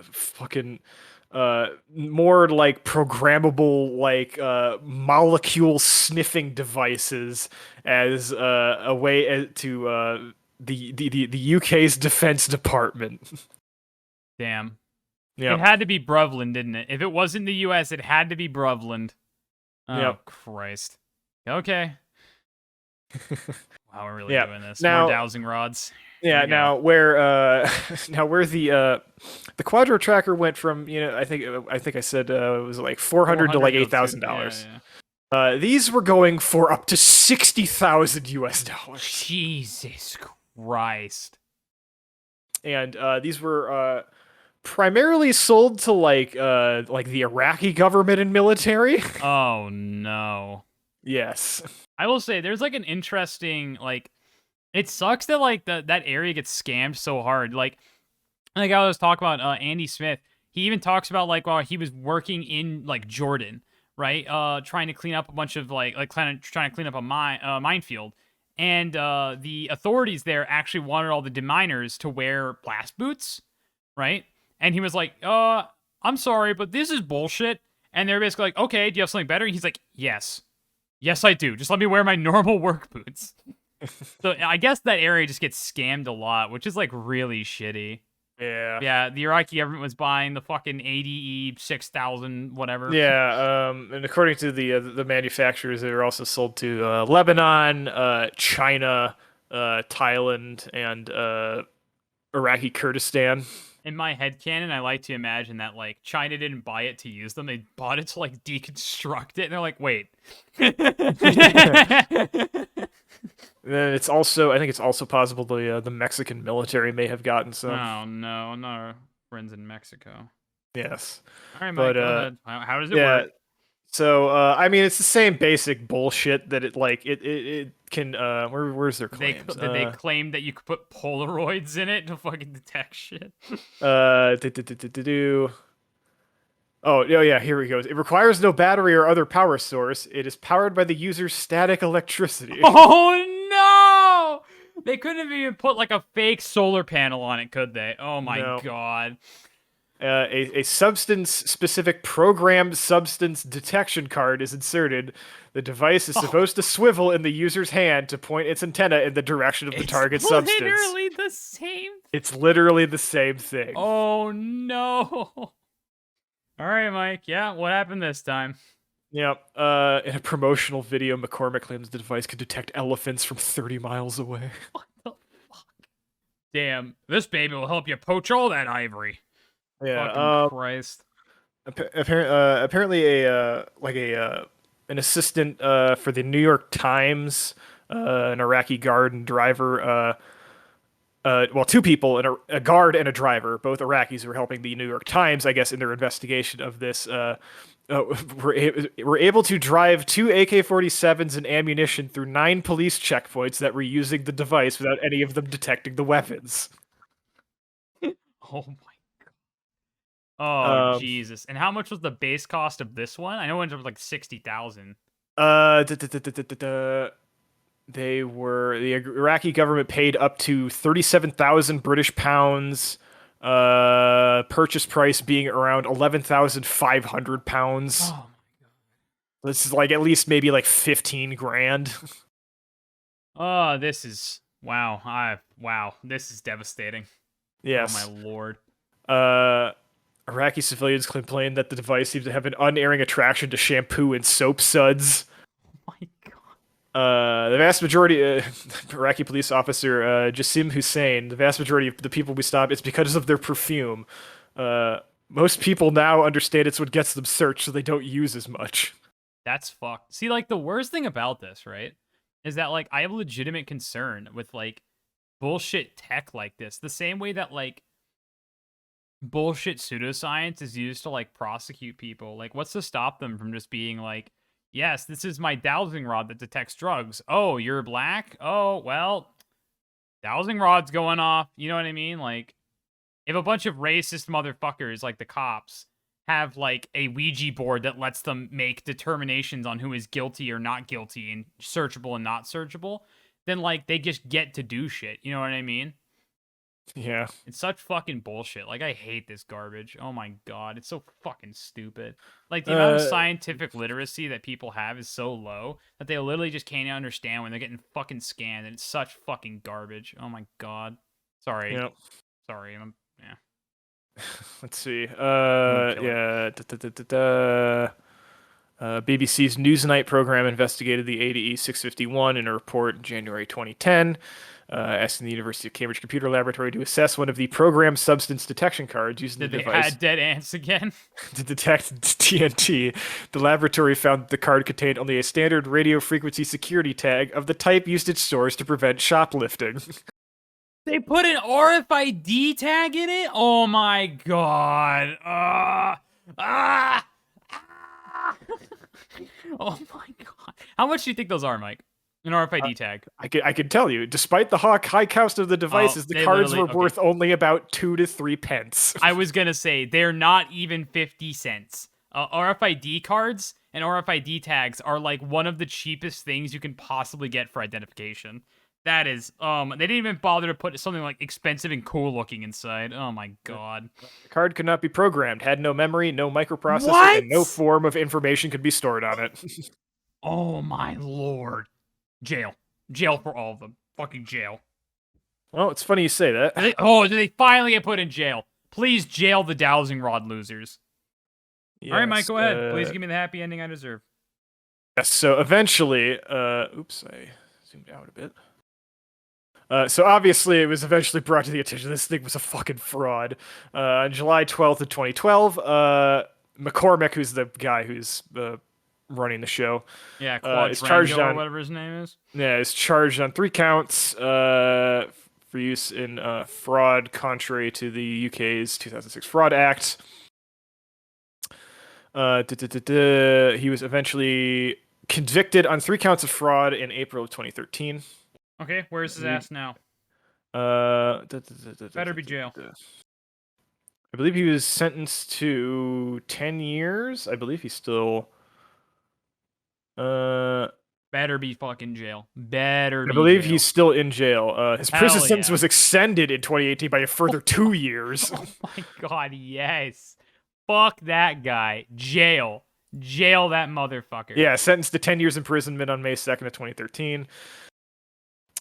Speaker 2: Fucking. More like programmable, like molecule sniffing devices as a way to the UK's Defense Department.
Speaker 1: Damn.
Speaker 2: Yeah.
Speaker 1: It had to be Brevland, didn't it? If it wasn't the US, it had to be Brevland. Oh,
Speaker 2: yep.
Speaker 1: Christ. Okay. Wow, we're really doing this.
Speaker 2: Now,
Speaker 1: more dowsing rods.
Speaker 2: Yeah, now where the Quadro tracker went from, I think I said it was like 400 to like $8,000.
Speaker 1: Yeah.
Speaker 2: These were going for up to 60,000 US dollars.
Speaker 1: Jesus Christ.
Speaker 2: And these were primarily sold to like the Iraqi government and military.
Speaker 1: Oh no.
Speaker 2: Yes.
Speaker 1: I will say there's like an interesting like it sucks that like that area gets scammed so hard. Like I was talking about Andy Smith. He even talks about like while he was working in like Jordan, right? Trying to clean up a bunch of trying to clean up a minefield. And the authorities there actually wanted all the deminers to wear blast boots, right? And he was like, I'm sorry, but this is bullshit. And they're basically like, okay, do you have something better? And he's like, yes. Yes, I do. Just let me wear my normal work boots. So I guess that area just gets scammed a lot, which is like really shitty.
Speaker 2: Yeah.
Speaker 1: Yeah, the Iraqi government was buying the fucking ADE 6000 whatever.
Speaker 2: Yeah, and according to the manufacturers, they were also sold to Lebanon, China, Thailand, and Iraqi Kurdistan.
Speaker 1: In my headcanon, I like to imagine that like China didn't buy it to use them; they bought it to like deconstruct it, and they're like, "Wait."
Speaker 2: Then I think it's also possible the Mexican military may have gotten some.
Speaker 1: Oh no, no friends in Mexico.
Speaker 2: Yes.
Speaker 1: All right, Mike, go ahead. How does it work?
Speaker 2: So I mean, it's the same basic bullshit that it can. Where's their claims?
Speaker 1: Did they claim that you could put Polaroids in it to fucking detect shit?
Speaker 2: Oh, yeah, here we go. It requires no battery or other power source. It is powered by the user's static electricity.
Speaker 1: Oh no! They couldn't have even put like a fake solar panel on it, could they? Oh my god.
Speaker 2: A substance-specific programmed substance detection card is inserted. The device is supposed to swivel in the user's hand to point its antenna in the direction of the target substance.
Speaker 1: It's literally the same.
Speaker 2: It's literally the same thing.
Speaker 1: Oh no! All right, Mike. Yeah, what happened this time?
Speaker 2: Yep. In a promotional video, McCormick claims the device could detect elephants from 30 miles away.
Speaker 1: What the fuck? Damn, this baby will help you poach all that ivory.
Speaker 2: Yeah.
Speaker 1: Fucking Christ.
Speaker 2: Apparently, an assistant for the New York Times, an Iraqi guard and driver. Well, two people, a guard and a driver, both Iraqis, who were helping the New York Times, I guess, in their investigation of this. Were able to drive two AK-47s and ammunition through 9 police checkpoints that were using the device without any of them detecting the weapons.
Speaker 1: Oh my god. Oh, Jesus. And how much was the base cost of this one? I know it was like 60,000.
Speaker 2: They were the Iraqi government paid up to 37,000 British pounds. Purchase price being around 11,500 pounds.
Speaker 1: Oh,
Speaker 2: This is like at least maybe like 15 grand.
Speaker 1: oh, this is wow. Wow, this is devastating.
Speaker 2: Yes.
Speaker 1: Oh my lord.
Speaker 2: Iraqi civilians complained that the device seems to have an unerring attraction to shampoo and soap suds.
Speaker 1: Oh my god.
Speaker 2: The vast majority, Iraqi police officer Jassim Hussein, the vast majority of the people we stop, it's because of their perfume. Most people now understand it's what gets them searched, so they don't use as much.
Speaker 1: That's fucked. See, like, the worst thing about this, right, is that, like, I have legitimate concern with, like, bullshit tech like this. The same way that, like, bullshit pseudoscience is used to, like, prosecute people. Like, what's to stop them from just being like, yes, this is my dowsing rod that detects drugs. Oh, you're black? Oh, well, dowsing rod's going off. You know what I mean? Like, if a bunch of racist motherfuckers, like the cops, have like a Ouija board that lets them make determinations on who is guilty or not guilty and searchable and not searchable, then like they just get to do shit. You know what I mean?
Speaker 2: Yeah.
Speaker 1: It's such fucking bullshit. Like, I hate this garbage. Oh my god, it's so fucking stupid. Like, the amount of scientific literacy that people have is so low that they literally just can't understand when they're getting fucking scanned, and it's such fucking garbage. Oh my god. Sorry.
Speaker 2: Yep.
Speaker 1: Sorry. Yeah.
Speaker 2: Let's see. Yeah. BBC's Newsnight program investigated the ADE 651 in a report in January 2010, asking the University of Cambridge Computer Laboratory to assess one of the program substance detection cards used in the device.
Speaker 1: Did they add dead ants again?
Speaker 2: To detect TNT. The laboratory found that the card contained only a standard radio frequency security tag of the type used in stores to prevent shoplifting.
Speaker 1: They put an RFID tag in it? Oh my god. Oh my god. How much do you think those are, Mike? An RFID tag.
Speaker 2: I can tell you, despite the high cost of the devices, the cards were worth only about 2 to 3 pence.
Speaker 1: I was gonna say, they're not even 50 cents. RFID cards and RFID tags are like one of the cheapest things you can possibly get for identification. That is, they didn't even bother to put something like expensive and cool looking inside. Oh my god.
Speaker 2: The card could not be programmed, had no memory, no microprocessor, and no form of information could be stored on it.
Speaker 1: Oh my lord. Jail. Jail for all of them. Fucking jail.
Speaker 2: Well, it's funny you say that.
Speaker 1: Did they finally get put in jail? Please jail the dowsing rod losers. Yes, all right, Mike, go ahead. Please give me the happy ending I deserve.
Speaker 2: Yes, so eventually, oops, I zoomed out a bit. So obviously, it was eventually brought to the attention this thing was a fucking fraud. On July 12th of 2012, McCormick, who's the guy who's running the show,
Speaker 1: is charged on whatever his name is.
Speaker 2: Yeah, is charged on 3 counts for use in fraud, contrary to the UK's 2006 Fraud Act. He was eventually convicted on 3 counts of fraud in April of 2013.
Speaker 1: Okay, where's his ass now? Better be jail.
Speaker 2: I believe he was sentenced to 10 years. I believe he's still...
Speaker 1: Better be fucking jail. Better be
Speaker 2: I believe
Speaker 1: jail.
Speaker 2: he's still in jail. His prison sentence was extended in 2018 by a further 2 years.
Speaker 1: Oh my god, yes. Fuck that guy. Jail. Jail that motherfucker.
Speaker 2: Yeah, sentenced to 10 years imprisonment on May 2nd of 2013.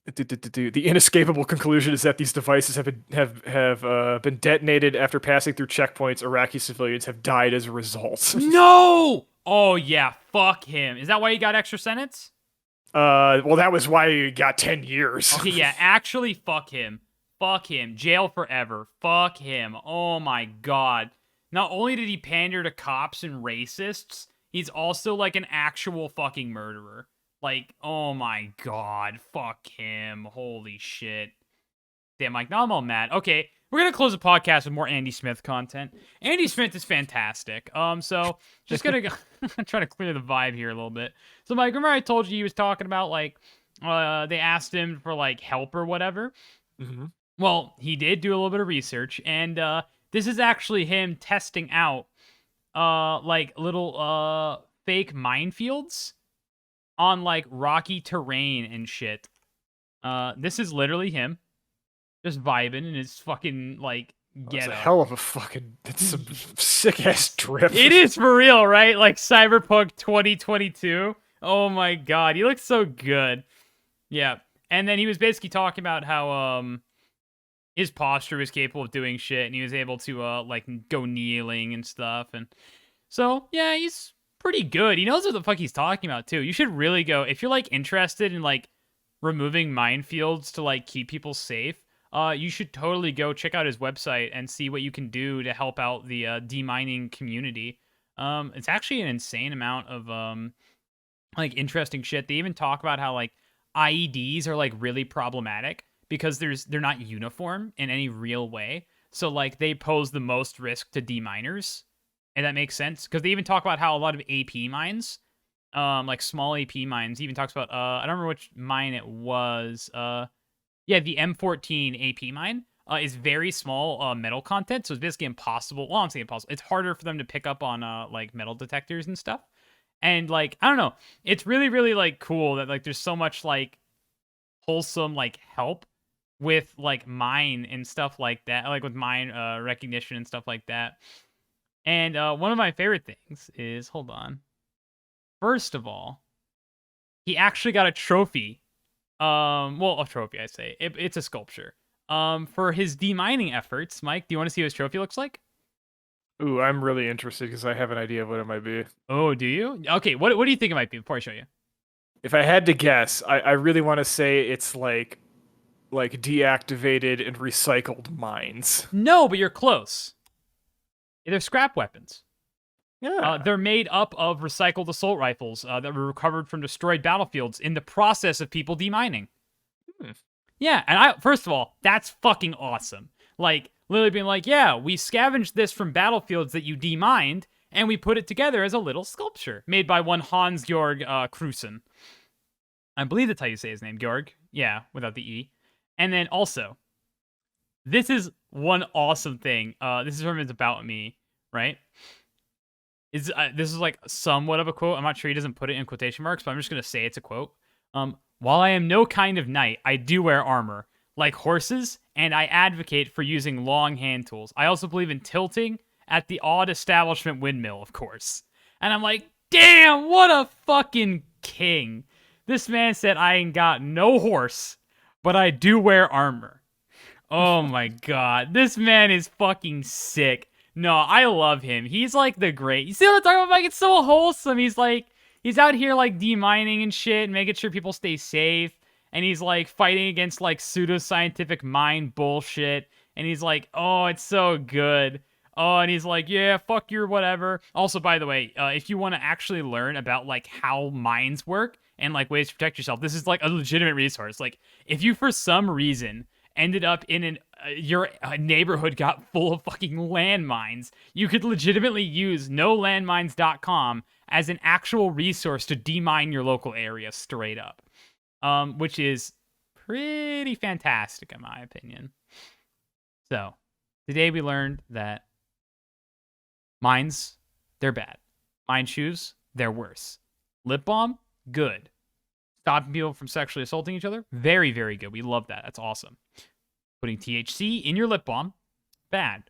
Speaker 2: The inescapable conclusion is that these devices have been detonated after passing through checkpoints. Iraqi civilians have died as a result.
Speaker 1: No! Oh yeah, fuck him. Is that why he got extra sentence?
Speaker 2: Well, that was why he got 10 years.
Speaker 1: Okay, yeah, actually, fuck him. Fuck him. Jail forever. Fuck him. Oh my god. Not only did he pander to cops and racists, he's also like an actual fucking murderer. Like, oh my god, fuck him. Holy shit. Damn, Mike, now I'm all mad. Okay, we're gonna close the podcast with more Andy Smith content. Andy Smith is fantastic. So, just gonna go... I'm trying to clear the vibe here a little bit. So, Mike, remember I told you he was talking about, like, they asked him for, like, help or whatever?
Speaker 2: Mm-hmm.
Speaker 1: Well, he did do a little bit of research, and, This is actually him testing out like little fake minefields on like rocky terrain and shit. This is literally him just vibing in his fucking like
Speaker 2: It's
Speaker 1: get
Speaker 2: a
Speaker 1: up.
Speaker 2: hell of a fucking. It's some sick ass drip.
Speaker 1: It is for real, right? Like Cyberpunk 2022. Oh my god, he looks so good. Yeah, and then he was basically talking about how his posture was capable of doing shit, and he was able to like go kneeling and stuff, and so yeah, he's pretty good. He knows what the fuck he's talking about too. You should really go if you're like interested in like removing minefields to like keep people safe. You should totally go check out his website and see what you can do to help out the demining community. It's actually an insane amount of like interesting shit. They even talk about how like IEDs are like really problematic because they're not uniform in any real way. So like they pose the most risk to deminers, and that makes sense because they even talk about how a lot of AP mines, like small AP mines, even talks about I don't remember which mine it was. Yeah, the M14 AP mine is very small metal content, so it's basically impossible. Well, I'm saying impossible. It's harder for them to pick up on like metal detectors and stuff. And like I don't know, it's really really like cool that like there's so much like wholesome like help with like mine and stuff like that, like with mine recognition and stuff like that. And one of my favorite things is, hold on. First of all, he actually got a trophy. Well, a trophy, I say. It's a sculpture. For his demining efforts. Mike, do you want to see what his trophy looks like?
Speaker 2: Ooh, I'm really interested because I have an idea of what it might be.
Speaker 1: Oh, do you? Okay, what do you think it might be before I show you?
Speaker 2: If I had to guess, I really want to say it's like deactivated and recycled mines.
Speaker 1: No, but you're close. They're scrap weapons.
Speaker 2: Yeah.
Speaker 1: They're made up of recycled assault rifles that were recovered from destroyed battlefields in the process of people demining. Yeah, and first of all, that's fucking awesome. Like, literally being like, yeah, we scavenged this from battlefields that you demined, and we put it together as a little sculpture made by one Hans-Georg Krusen. I believe that's how you say his name, Georg. Yeah, without the E. And then also, this is one awesome thing. This is from his About Me, right? This is like somewhat of a quote. I'm not sure he doesn't put it in quotation marks, but I'm just going to say it's a quote. While I am no kind of knight, I do wear armor, like horses, and I advocate for using long hand tools. I also believe in tilting at the odd establishment windmill, of course. And I'm like, damn, what a fucking king. This man said, I ain't got no horse, but I do wear armor. Oh my god. This man is fucking sick. No, I love him. He's like the great. You see what I'm talking about? Like, it's so wholesome. He's out here like demining and shit, and making sure people stay safe. And he's like fighting against like pseudoscientific mind bullshit. And he's like, oh, it's so good. Oh, and he's like, yeah, fuck your whatever. Also, by the way, if you want to actually learn about like how mines work and like ways to protect yourself, this is like a legitimate resource. Like, if you for some reason ended up in your neighborhood got full of fucking landmines, you could legitimately use nolandmines.com as an actual resource to demine your local area straight up, which is pretty fantastic in my opinion. So today we learned that mines, they're bad. Mine shoes, they're worse. Lip balm, good. Stopping people from sexually assaulting each other, very, very good. We love that. That's awesome. Putting THC in your lip balm, bad.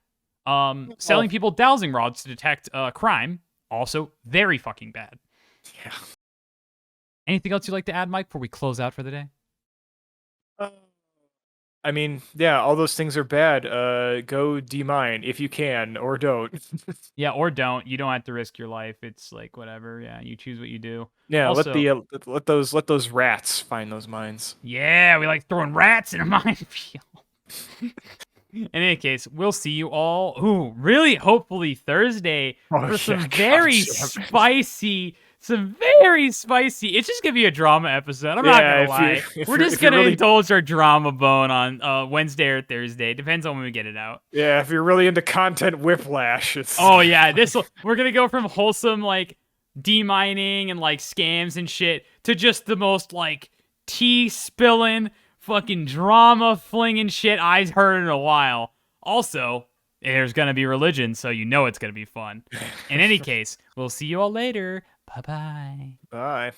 Speaker 1: Selling people dowsing rods to detect crime, also very fucking bad.
Speaker 2: Yeah.
Speaker 1: Anything else you'd like to add, Mike, before we close out for the day?
Speaker 2: I mean, yeah, all those things are bad. Go demine if you can, or don't.
Speaker 1: Yeah, or don't. You don't have to risk your life. It's like whatever. Yeah, you choose what you do.
Speaker 2: Yeah,
Speaker 1: also,
Speaker 2: let those rats find those mines.
Speaker 1: Yeah, we like throwing rats in a minefield. In any case, we'll see you all. Really, hopefully Thursday for some very spicy. It's just gonna be a drama episode. I'm not gonna lie. We're just gonna indulge our drama bone on Wednesday or Thursday. Depends on when we get it out.
Speaker 2: Yeah, if you're really into content whiplash, it's.
Speaker 1: Oh yeah, we're gonna go from wholesome like demining and like scams and shit to just the most like tea spilling, fucking drama flinging shit I've heard in a while. Also, There's gonna be religion, so you know it's gonna be fun. In any case, we'll see you all later. Bye bye.
Speaker 2: Bye.